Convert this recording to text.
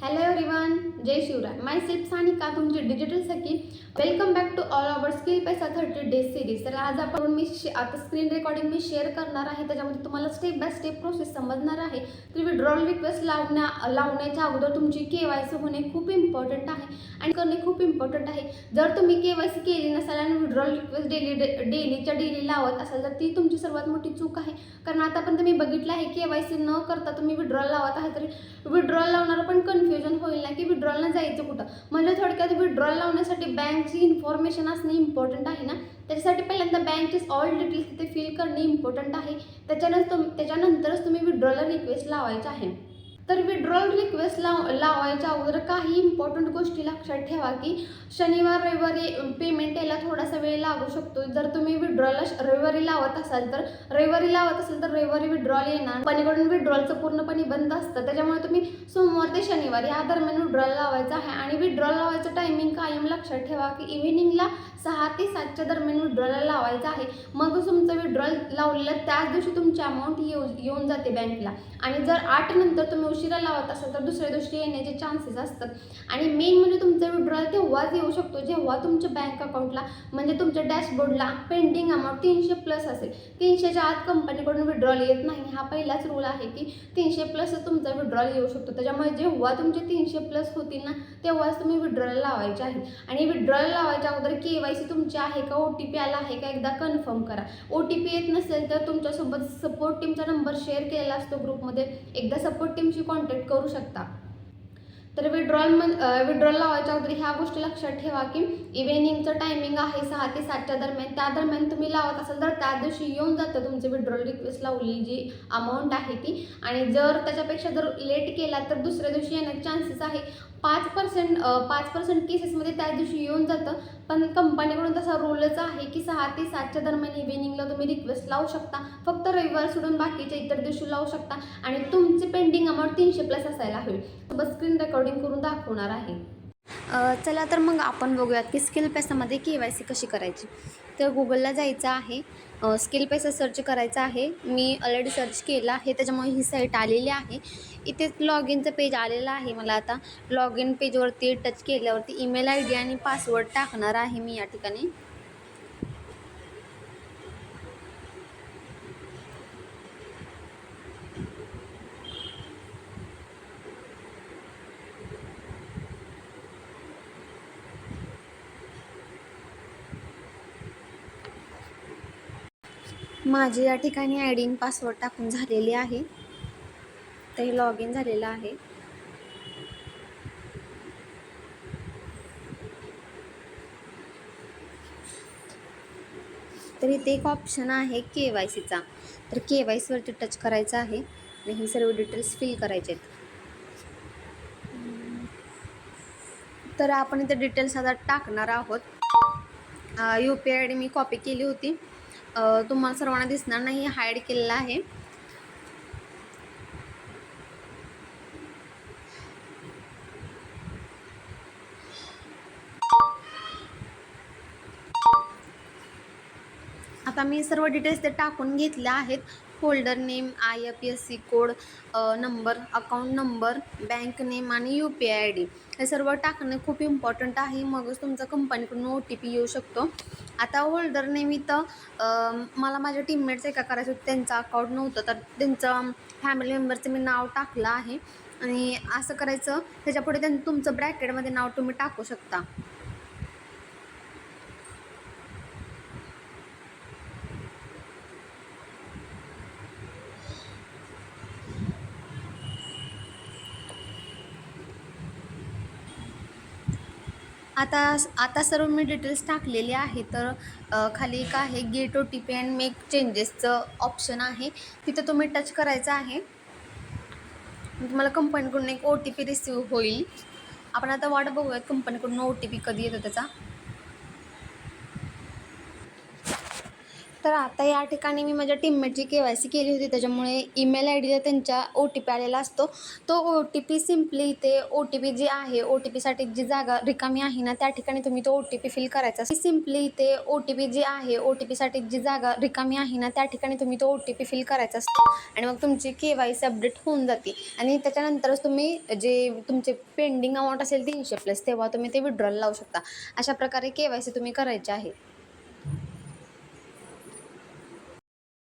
Hello everyone, जय Shivrai. Myself Sanika, तुमची digital सखी. Welcome back to all our skill पैसा 30 डेज सिरीज. तर आज आपण आता स्क्रीन रेकॉर्डिंग शेअर करणार आहे. त्याच्यामध्ये तुम्हाला स्टेप बाय स्टेप प्रोसेस समजणार आहे. तर विड्रॉल रिक्वेस्ट लावण्याच्या अगोदर तुमची केवायसी होणे खूप इम्पॉर्टंट आहे आणि करणे खूप इम्पॉर्टंट आहे. जर तुम्ही केवायसी केली नसाल आणि विड्रॉल रिक्वेस्ट डेली लावत असाल तर ती तुमची सर्वात मोठी चूक आहे. कारण आता पण तुम्ही बघितलं आहे केवायसी न करता तुम्ही विड्रॉल लावत आहे, तरी विड्रॉल लावणार पण कन्फ्युजन होईल ना की विड्रॉलला जायचं कुठं. म्हणजे थोडक्यात विड्रॉल लावण्यासाठी बँकची इन्फॉर्मेशन असणे इम्पॉर्टंट आहे ना. त्याच्यासाठी पहिल्यांदा बँकचे ऑल डिटेल्स तिथे फिल करणे इम्पॉर्टंट आहे. त्याच्यानंतरच तुम्ही विड्रॉलला रिक्वेस्ट लावायची आहे. तर विड्रॉल रिक्वेस्ट लावायच्या अगोदर काही इम्पॉर्टंट गोष्टी लक्षात ठेवा की शनिवार रविवारी पेमेंट यायला थोडासा वेळ लागू शकतो. जर तुम्ही विड्रॉलला रविवारी लावत असाल तर रविवारी विड्रॉल येणार. कंपनीकडून विड्रॉलचं पूर्णपणे बंद असतं. त्याच्यामुळे तुम्ही सोमवार ते शनिवार या दरम्यान विड्रॉल लावायचा आहे. आणि विड्रॉल लावायचं टायमिंग कायम लक्षात ठेवा की इव्हिनिंगला 6 ते 7च्या दरम्यान विड्रॉलला लावायचं आहे. मग तुमचं विड्रॉल लावलेलं त्याच दिवशी तुमची अमाऊंट येऊन जाते बँकला. आणि जर 8 नंतर तुम्ही उशिरा लावत असाल तर दुसऱ्या दिवशी येण्याचे चान्सेस असतात. आणि मेन म्हणजे तुमचा विड्रॉल तेव्हाच येऊ शकतो जेव्हा तुमच्या बँक अकाउंटला म्हणजे तुमच्या डॅशबोर्डला पेंडिंग अमाऊंट 300+ असेल. 300च्या आत कंपनीकडून विड्रॉल येत नाही. हा पहिलाच रूल आहे की 300+ तुमचा विड्रॉल येऊ शकतो. त्याच्यामुळे जेव्हा तुमचे 300+ होतील ना तेव्हाच तुम्ही विड्रॉल लावायचे आहे. आणि विड्रॉल लावायच्या अगोदर केवायसी तुमची आहे का, OTP आला आहे का एकदा कन्फर्म करा. OTP येत नसेल तर तुमच्यासोबत सपोर्ट टीमचा नंबर शेअर केलेला असतो ग्रुपमध्ये, एकदा सपोर्ट टीमशी कॉन्टॅक्ट करू शकता. तर विड्रॉल लावायच्या अगोदर ह्या गोष्टी लक्षात ठेवा की इव्हिनिंगचं टायमिंग आहे 6 ते 7च्या दरम्यान. त्या दरम्यान तुम्ही लावत असाल तर त्या दिवशी येऊन जातं तुमचे विड्रॉल रिक्वेस्ट लावलेली जी अमाऊंट आहे ती. आणि जर त्याच्यापेक्षा जर लेट केला तर दुसऱ्या दिवशी येण्याचे चान्सेस आहे. 5% केसेसमध्ये त्या दिवशी येऊन जातं. पण कंपनीकडून तसा रूलच आहे की 6 ते 7च्या दरम्यान इव्हिनिंगला तुम्ही रिक्वेस्ट लावू शकता. फक्त रविवार सोडून बाकीच्या इतर दिवशी लावू शकता. आणि तुमचे पेंडिंग अमाऊंट 300+ असायला हवी. सोबत स्क्रीन रेकॉर्डिंग करून दाखवणार आहे. चला तर मग आपण बघूयात की स्किल पैसामध्ये केवायसी कशी करायची. तर गुगलला जायचं आहे, स्किल पैसा सर्च करायचं आहे. मी ऑलरेडी सर्च केलं आहे त्याच्यामुळे ही साईट आलेली आहे. इथे लॉग इनचं पेज आलेलं आहे. मला आता लॉग इन पेजवरती टच केल्यावरती ईमेल ID आणि पासवर्ड टाकणार आहे मी या ठिकाणी. माझे या ठिकाणी ID आणि पासवर्ड टाकून झालेले आहे. तर हे लॉग इन झालेलं आहे. तर इथे एक ऑप्शन आहे KYCचा. तर KYCवरती टच करायचं आहे आणि ही सर्व डिटेल्स फिल करायचे आहेत. तर आपण इथे डिटेल्स आता टाकणार आहोत. UPI ID मी कॉपी केली होती, तुम्हाला सर्वांना दिसणार नाही, हाईड केलेला आहे. आता मी सर्व डिटेल्स ते टाकून घेतल्या आहेत. Folder name, IFSC code, number, account number, bank name आणि UPI ID हे सर्व टाकणे खूप इम्पॉर्टंट आहे. मगच तुमचा कंपनीकडून OTP येऊ शकतो. आता होल्डर नेम इथं मला माझ्या टीममेट्स एका करायचं होतं, त्यांचं अकाउंट नव्हतं तर त्यांचं फॅमिली मेंबरचं मी नाव टाकलं आहे. आणि असं करायचं, त्याच्यापुढे तुमचं ब्रॅकेटमध्ये नाव तुम्ही टाकू शकता. आता सर्व मी डिटेल्स टाकलेले आहे. तर खाली एक आहे गेट OTP अँड मेक चेंजेसचं ऑप्शन आहे, तिथं तुम्ही टच करायचं आहे. तुम्हाला कंपनीकडून एक OTP रिसीव होईल. आपण आता वाट बघूयात कंपनीकडून OTP कधी येतो त्याचा. तर आता या ठिकाणी मी माझ्या टीममेटची KYC केली होती, त्याच्यामुळे ईमेल आयडीला त्यांच्या OTP आलेला असतो. तो OTP सिम्पली इथे OTP जी आहे, OTPसाठी जी जागा रिकामी आहे ना, त्या ठिकाणी तुम्ही तो OTP फिल करायचा. सिम्पली इथे OTP जी आहे, OTPसाठी जी जागा रिकामी आहे ना, त्या ठिकाणी तुम्ही तो OTP फिल करायचा असतो आणि मग तुमची KYC अपडेट होऊन जाते आणि त्याच्यानंतरच तुम्ही जे तुमचे पेंडिंग अमाऊंट असेल 300+ तेव्हा तुम्ही ते विड्रॉल लावू शकता. अशा प्रकारे KYC तुम्ही करायचे आहे.